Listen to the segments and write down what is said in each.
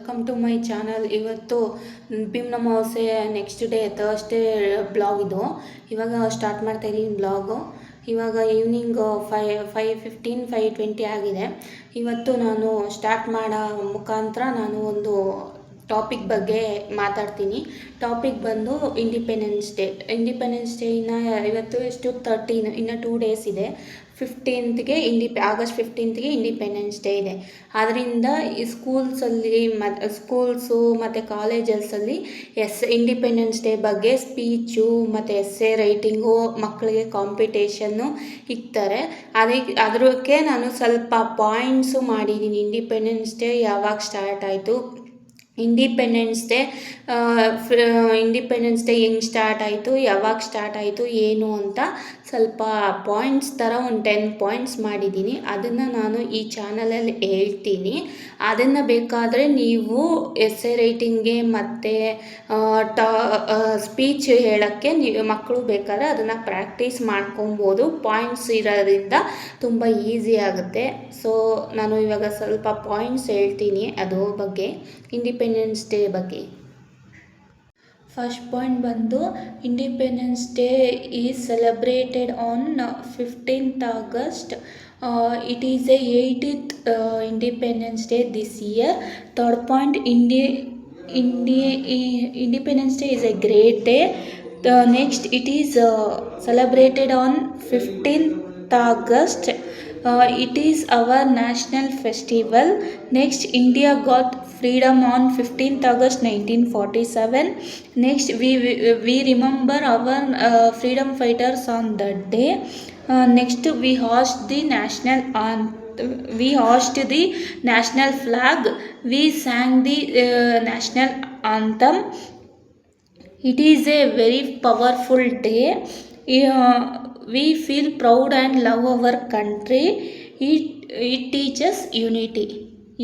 Welcome to my channel. ಇವತ್ತು ಭೀಮ್ನ ಅಮಾವಾಸ್ಯೆ next day Thursday blog ಇದು. ಇವಾಗ ಸ್ಟಾರ್ಟ್ ಮಾಡ್ತಾಯಿದ್ದೀನಿ ಬ್ಲಾಗು. ಇವಾಗ ಈವ್ನಿಂಗ್ 5:20 ಆಗಿದೆ. ಇವತ್ತು ನಾನು ಸ್ಟಾರ್ಟ್ ಮಾಡೋ ಮುಖಾಂತರ ನಾನು ಒಂದು ಟಾಪಿಕ್ ಬಗ್ಗೆ ಮಾತಾಡ್ತೀನಿ. ಟಾಪಿಕ್ ಬಂದು ಇಂಡಿಪೆಂಡೆನ್ಸ್ ಡೇ ಇವತ್ತು ಎಷ್ಟು 13, ಇನ್ನು 2 ಡೇಸ್ ಇದೆ. 15ಗೆ ಆಗಸ್ಟ್ 15ಗೆ ಇಂಡಿಪೆಂಡೆನ್ಸ್ ಡೇ ಇದೆ. ಆದ್ದರಿಂದ ಈ ಸ್ಕೂಲ್ಸು ಮತ್ತು ಕಾಲೇಜಸಲ್ಲಿ ಇಂಡಿಪೆಂಡೆನ್ಸ್ ಡೇ ಬಗ್ಗೆ ಸ್ಪೀಚು ಮತ್ತು ಎಸ್ಸೆ ರೈಟಿಂಗು ಮಕ್ಕಳಿಗೆ ಕಾಂಪಿಟೇಷನ್ನು ಇಕ್ತಾರೆ. ಅದಕ್ಕೆ ನಾನು ಸ್ವಲ್ಪ ಪಾಯಿಂಟ್ಸು ಮಾಡಿದ್ದೀನಿ. ಇಂಡಿಪೆಂಡೆನ್ಸ್ ಡೇ ಯಾವಾಗ ಸ್ಟಾರ್ಟ್ ಆಯಿತು, ಇಂಡಿಪೆಂಡೆನ್ಸ್ ಡೇ ಹೆಂಗೆ ಸ್ಟಾರ್ಟ್ ಆಯಿತು, ಯಾವಾಗ ಸ್ಟಾರ್ಟ್ ಆಯಿತು, ಏನು ಅಂತ ಸ್ವಲ್ಪ ಪಾಯಿಂಟ್ಸ್ ಥರ ಒಂದು 10 ಪಾಯಿಂಟ್ಸ್ ಮಾಡಿದ್ದೀನಿ. ಅದನ್ನು ನಾನು ಈ ಚಾನಲಲ್ಲಿ ಹೇಳ್ತೀನಿ. ಅದನ್ನು ಬೇಕಾದರೆ ನೀವು ಎಸ್ಸೆ ರೈಟಿಂಗ್ಗೆ ಮತ್ತು ಸ್ಪೀಚ್ ಹೇಳೋಕ್ಕೆ ಮಕ್ಕಳು ಬೇಕಾದ್ರೆ ಅದನ್ನು ಪ್ರಾಕ್ಟೀಸ್ ಮಾಡ್ಕೊಬೋದು. ಪಾಯಿಂಟ್ಸ್ ಇರೋದ್ರಿಂದ ತುಂಬ ಈಸಿ ಆಗುತ್ತೆ. ಸೊ ನಾನು ಇವಾಗ ಸ್ವಲ್ಪ ಪಾಯಿಂಟ್ಸ್ ಹೇಳ್ತೀನಿ ಅದ್ರ ಬಗ್ಗೆ, ಇಂಡಿಪೆಂಡೆನ್ಸ್ ಡೇ ಬಗ್ಗೆ. ಫಸ್ಟ್ ಪಾಯಿಂಟ್ ಬಂದು independence day is celebrated on 15th August. It is the 80th Independence Day this year. Third point, Independence Day is a great day. Next, it is celebrated on 15th August. It is our national festival. Next, India got freedom on 15th August 1947. Next, we remember our freedom fighters on that day. Next, we hoist the national flag. We sang the national anthem. It is a very powerful day. We feel proud and love our country. It teaches unity.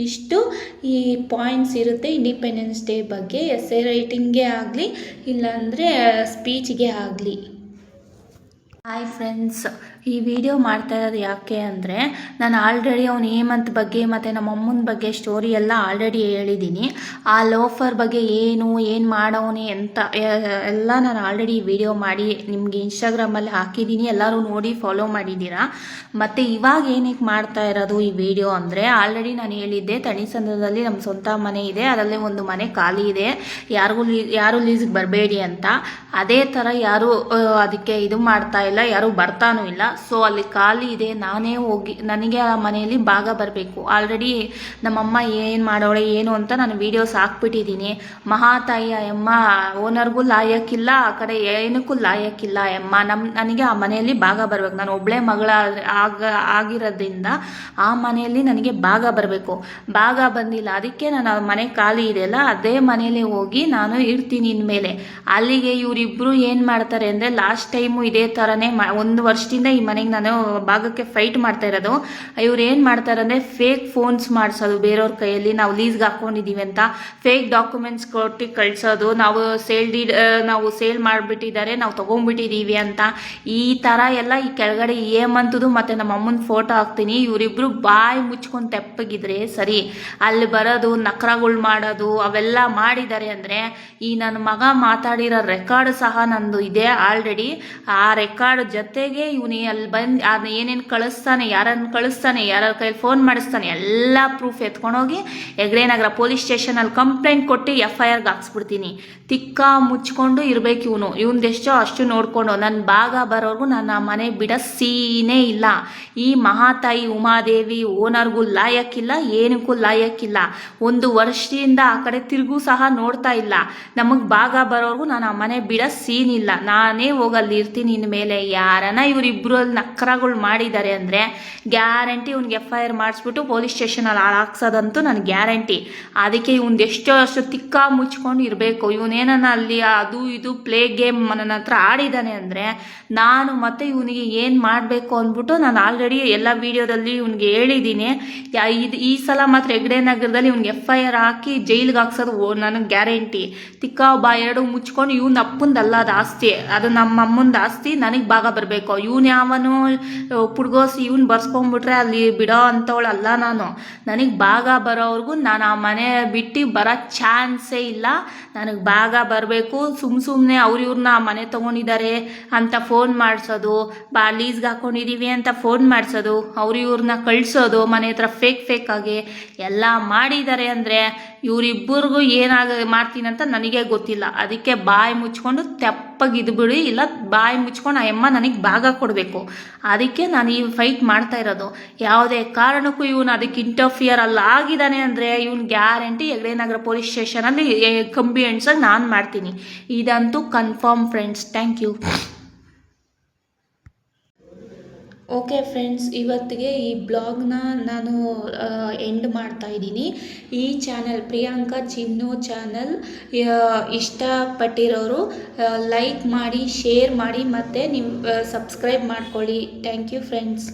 ಇಷ್ಟು ಈ points ಇರುತ್ತೆ independence day ಬಗ್ಗೆ. Essay ರೈಟಿಂಗ್ಗೆ ಆಗಲಿ ಇಲ್ಲಾಂದರೆ ಸ್ಪೀಚ್ಗೆ ಆಗಲಿ. Hi friends, ಈ video ಮಾಡ್ತಾ ಇರೋದು ಯಾಕೆ ಅಂದರೆ ನಾನು ಆಲ್ರೆಡಿ ಅವ್ನು ಹೇಮಂತ್ ಬಗ್ಗೆ ಮತ್ತು ನಮ್ಮ ಅಮ್ಮನ ಬಗ್ಗೆ ಸ್ಟೋರಿ ಎಲ್ಲ ಆಲ್ರೆಡಿ ಹೇಳಿದ್ದೀನಿ. ಆ ಲೋಫರ್ ಬಗ್ಗೆ ಏನು ಮಾಡೋನೆ ಅಂತ ಎಲ್ಲ ನಾನು ಆಲ್ರೆಡಿ ವಿಡಿಯೋ ಮಾಡಿ ನಿಮಗೆ ಇನ್ಸ್ಟಾಗ್ರಾಮಲ್ಲಿ ಹಾಕಿದ್ದೀನಿ. ಎಲ್ಲರೂ ನೋಡಿ ಫಾಲೋ ಮಾಡಿದ್ದೀರಾ. ಮತ್ತು ಇವಾಗ ಏನಕ್ಕೆ ಮಾಡ್ತಾ ಇರೋದು ಈ ವಿಡಿಯೋ ಅಂದರೆ, ಆಲ್ರೆಡಿ ನಾನು ಹೇಳಿದ್ದೆ ತಣಿಸಂದ್ರದಲ್ಲಿ ನಮ್ಮ ಸ್ವಂತ ಮನೆ ಇದೆ, ಅದರಲ್ಲೇ ಒಂದು ಮನೆ ಖಾಲಿ ಇದೆ, ಯಾರು ಲೀಸ್ಗೆ ಬರಬೇಡಿ ಅಂತ. ಅದೇ ಥರ ಯಾರು ಅದಕ್ಕೆ ಇದು ಮಾಡ್ತಾ ಇಲ್ಲ, ಯಾರು ಬರ್ತಾನೂ ಇಲ್ಲ. ಸೊ ಅಲ್ಲಿ ಖಾಲಿ ಇದೆ, ನಾನೇ ಹೋಗಿ ನನಗೆ ಆ ಮನೆಯಲ್ಲಿ ಭಾಗ ಬರಬೇಕು. ಆಲ್ರೆಡಿ ನಮ್ಮಮ್ಮ ಏನು ಮಾಡೋಳೆ ಏನು ಅಂತ ನಾನು ವೀಡಿಯೋಸ್ ಹಾಕ್ಬಿಟ್ಟಿದ್ದೀನಿ. ಮಹಾತಾಯಿ ಅಮ್ಮ ಓನರ್ಗೂ ಲಾಯಕ್ಕಿಲ್ಲ, ಆ ಕಡೆ ಏನಕ್ಕೂ ಲಾಯಕ್ಕಿಲ್ಲ ಅಮ್ಮ. ನನಗೆ ಆ ಮನೆಯಲ್ಲಿ ಭಾಗ ಬರಬೇಕು. ನಾನು ಒಬ್ಬಳೇ ಮಗಳ ಆಗಿರೋದ್ರಿಂದ ಆ ಮನೆಯಲ್ಲಿ ನನಗೆ ಭಾಗ ಬರಬೇಕು. ಭಾಗ ಬಂದಿಲ್ಲ, ಅದಕ್ಕೆ ನಾನು ಆ ಮನೆ ಖಾಲಿ ಇದೆಯಲ್ಲ ಅದೇ ಮನೆಯಲ್ಲೇ ಹೋಗಿ ನಾನು ಇರ್ತೀನಿ ಇನ್ಮೇಲೆ. ಅಲ್ಲಿಗೆ ಇವರಿಬ್ಬರು ಏನು ಮಾಡ್ತಾರೆ ಅಂದರೆ, ಲಾಸ್ಟ್ ಟೈಮು ಇದೇ ಥರನೇ 1 ವರ್ಷದಿಂದ ಈ ಮನೆಗೆ ನಾನು ಭಾಗಕ್ಕೆ ಫೈಟ್ ಮಾಡ್ತಾ ಇರೋದು. ಇವ್ರು ಏನು ಮಾಡ್ತಾರೆ ಅಂದರೆ, ಫೇಕ್ ಫೋನ್ಸ್ ಮಾಡಿಸೋದು ಬೇರೆಯವ್ರ ಕೈಯಲ್ಲಿ, ನಾವು ಲೀಸ್ಗೆ ಹಾಕ್ಕೊಂಡಿದ್ದೀವಿ ಅಂತ ಫೇಕ್ ಡಾಕ್ಯುಮೆಂಟ್ಸ್ ಕೊಟ್ಟು ಕಳಿಸೋದು, ನಾವು ಸೇಲ್ ಮಾಡಿಬಿಟ್ಟಿದ್ದಾರೆ, ನಾವು ತೊಗೊಂಡ್ಬಿಟ್ಟಿದ್ದೀವಿ ಅಂತ. ಈ ಥರ ಎಲ್ಲ ಈ ಕೆಳಗಡೆ ಹೇಮಂತದು ಮತ್ತು ನಮ್ಮ ಅಮ್ಮನ ಫೋಟೋ ಹಾಕ್ತೀನಿ. ಇವರಿಬ್ಬರು ಬಾಯಿ ಮುಚ್ಕೊಂಡು ತೆಪ್ಪಗಿದ್ರೆ ಸರಿ. ಅಲ್ಲಿ ಬರೋದು, ನಖರಗಳು ಮಾಡೋದು ಅವೆಲ್ಲ ಮಾಡಿದ್ದಾರೆ ಅಂದರೆ, ಈ ನನ್ನ ಮಗ ಮಾತಾಡಿರೋ ರೆಕಾರ್ಡ್ ಸಹ ನಂದು ಇದೆ ಆಲ್ರೆಡಿ. ಆ ರೆಕಾರ್ಡ್ ಜೊತೆಗೆ ಇವನು ಅಲ್ಲಿ ಬಂದು ಅದು ಏನೇನು ಕಳಿಸ್ತಾನೆ, ಯಾರನ್ನು ಕಳಿಸ್ತಾನೆ, ಯಾರ ಕೈಲಿ ಫೋನ್ ಮಾಡಿಸ್ತಾನೆ ಎಲ್ಲ proof ಎತ್ಕೊಂಡೋಗಿ Hegde Nagar police ಸ್ಟೇಷನಲ್ಲಿ complaint ಕೊಟ್ಟು FIRಗೆ ಹಾಕ್ಸ್ಬಿಡ್ತೀನಿ. ತಿಕ್ಕ ಮುಚ್ಕೊಂಡು ಇರಬೇಕು ಇವನ್ದೆಷ್ಟೋ ಅಷ್ಟು ನೋಡಿಕೊಂಡು. ನನ್ನ ಭಾಗ ಬರೋರ್ಗು ನಾನು ಆ ಮನೆ ಬಿಡೋ ಸೀನೇ ಇಲ್ಲ. ಈ ಮಹಾತಾಯಿ ಉಮಾದೇವಿ ಓನರ್ಗೂ ಲಾಯಕ್ಕಿಲ್ಲ, ಏನಕ್ಕೂ ಲಾಯಕ್ಕಿಲ್ಲ. 1 ವರ್ಷದಿಂದ ಆ ಕಡೆ ತಿರುಗೂ ಸಹ ನೋಡ್ತಾ ಇಲ್ಲ. ನಮಗೆ ಭಾಗ ಬರೋರ್ಗು ನಾನು ಆ ಮನೆ ಬಿಡೋ ಸೀನ್ ಇಲ್ಲ. ನಾನೇ ಹೋಗಲ್ಲಿ ಇರ್ತೀನಿ ಇನ್ಮೇಲೆ. ಯಾರನ್ನ ಇವರಿಬ್ಬರು ಅಲ್ಲಿ ನಖರಗಳು ಮಾಡಿದ್ದಾರೆ ಅಂದರೆ ಗ್ಯಾರಂಟಿ ಇವ್ನಿಗೆ FIR ಮಾಡಿಸ್ಬಿಟ್ಟು ಪೊಲೀಸ್ ಸ್ಟೇಷನಲ್ಲಿ ಹಾಕ್ಸೋದಂತೂ ನನಗೆ ಗ್ಯಾರಂಟಿ. ಅದಕ್ಕೆ ಇವ್ನದೆಷ್ಟೋ ಅಷ್ಟು ತಿಕ್ಕ ಮುಚ್ಕೊಂಡು ಇರಬೇಕು. ಇವನೇನ ಅಲ್ಲಿ ಅದು ಇದು ಪ್ಲೇ ಗೇಮ್ ನನ್ನ ಹತ್ರ ಆಡಿದ್ದಾನೆ ಅಂದರೆ ನಾನು ಮತ್ತೆ ಇವನಿಗೆ ಏನು ಮಾಡಬೇಕು ಅಂದ್ಬಿಟ್ಟು ನಾನು ಆಲ್ರೆಡಿ ಎಲ್ಲ ವೀಡಿಯೋದಲ್ಲಿ ಇವ್ನಿಗೆ ಹೇಳಿದ್ದೀನಿ. ಈ ಸಲ ಮಾತ್ರ ಹೆಗ್ಡೆ ನಗರದಲ್ಲಿ ಇವ್ನಿಗೆ FIR ಹಾಕಿ ಜೈಲಿಗೆ ಹಾಕ್ಸೋದು ನನಗೆ ಗ್ಯಾರಂಟಿ. ತಿಕ್ಕ ಎರಡು ಮುಚ್ಕೊಂಡು ಇವ್ನ ಅಪ್ಪಂದಲ್ಲ ಅದು ಆಸ್ತಿ, ಅದು ನಮ್ಮ ಅಮ್ಮಂದು ಆಸ್ತಿ, ನನಗೆ ಭಾಗ ಬರಬೇಕು. ಇವನು ಯಾವ ಅವನು ಪುಡ್ಗೋಸಿ ಇವ್ನು ಬರ್ಸ್ಕೊಂಡ್ಬಿಟ್ರೆ ಅಲ್ಲಿ ಬಿಡೋ ಅಂಥವಳಲ್ಲ ನಾನು. ನನಗೆ ಭಾಗ ಬರೋವ್ರಿಗೂ ನಾನು ಆ ಮನೆ ಬಿಟ್ಟು ಬರೋ ಚಾನ್ಸೇ ಇಲ್ಲ. ನನಗೆ ಭಾಗ ಬರಬೇಕು. ಸುಮ್ಮನೆ ಇವ್ರನ್ನ ಮನೆ ತೊಗೊಂಡಿದ್ದಾರೆ ಅಂತ ಫೋನ್ ಮಾಡಿಸೋದು, ಲೀಸ್ಗೆ ಹಾಕ್ಕೊಂಡಿದ್ದೀವಿ ಅಂತ ಫೋನ್ ಮಾಡಿಸೋದು, ಇವ್ರನ್ನ ಕಳಿಸೋದು ಮನೆ ಹತ್ರ ಫೇಕ್ ಆಗಿ ಎಲ್ಲ ಮಾಡಿದ್ದಾರೆ ಅಂದರೆ ಇವರಿಬ್ಬರಿಗೂ ಮಾಡ್ತೀನಂತ ನನಗೆ ಗೊತ್ತಿಲ್ಲ. ಅದಕ್ಕೆ ಬಾಯಿ ಮುಚ್ಕೊಂಡು ತೆಪ್ಪಗಿದ್ಬಿಡಿ, ಇಲ್ಲ ಬಾಯಿ ಮುಚ್ಕೊಂಡು ಆ ಅಮ್ಮ ನನಗೆ ಭಾಗ ಕೊಡಬೇಕು. ಅದಕ್ಕೆ ನಾನು ಈ ಫೈಟ್ ಮಾಡ್ತಾ ಇರೋದು. ಯಾವುದೇ ಕಾರಣಕ್ಕೂ ಇವನು ಅದಕ್ಕೆ ಇಂಟರ್ಫಿಯರ್ ಆಗಿದ್ದಾನೆ ಅಂದರೆ ಇವನು ಗ್ಯಾರಂಟಿ ಹೆಗ್ಡೆ ನಗರ ಪೊಲೀಸ್ ಸ್ಟೇಷನಲ್ಲಿ ಕಂಬಿ ಎಣ್ಸೋಕೆ ನಾನು ಮಾಡ್ತೀನಿ. ಇದಂತೂ confirm friends. Thank you. Okay friends, ಇವತ್ತಿಗೆ ಈ ಬ್ಲಾಗ್ನ ನಾನು ಎಂಡ್ ಮಾಡ್ತಾ ಇದ್ದೀನಿ. ಈ ಚಾನಲ್ ಪ್ರಿಯಾಂಕಾ ಚಿನ್ನು ಚಾನಲ್ ಇಷ್ಟಪಟ್ಟಿರೋರು ಲೈಕ್ ಮಾಡಿ, ಶೇರ್ ಮಾಡಿ, ಮತ್ತು ನೀವು ಸಬ್ಸ್ಕ್ರೈಬ್ ಮಾಡ್ಕೊಳ್ಳಿ. Thank you friends.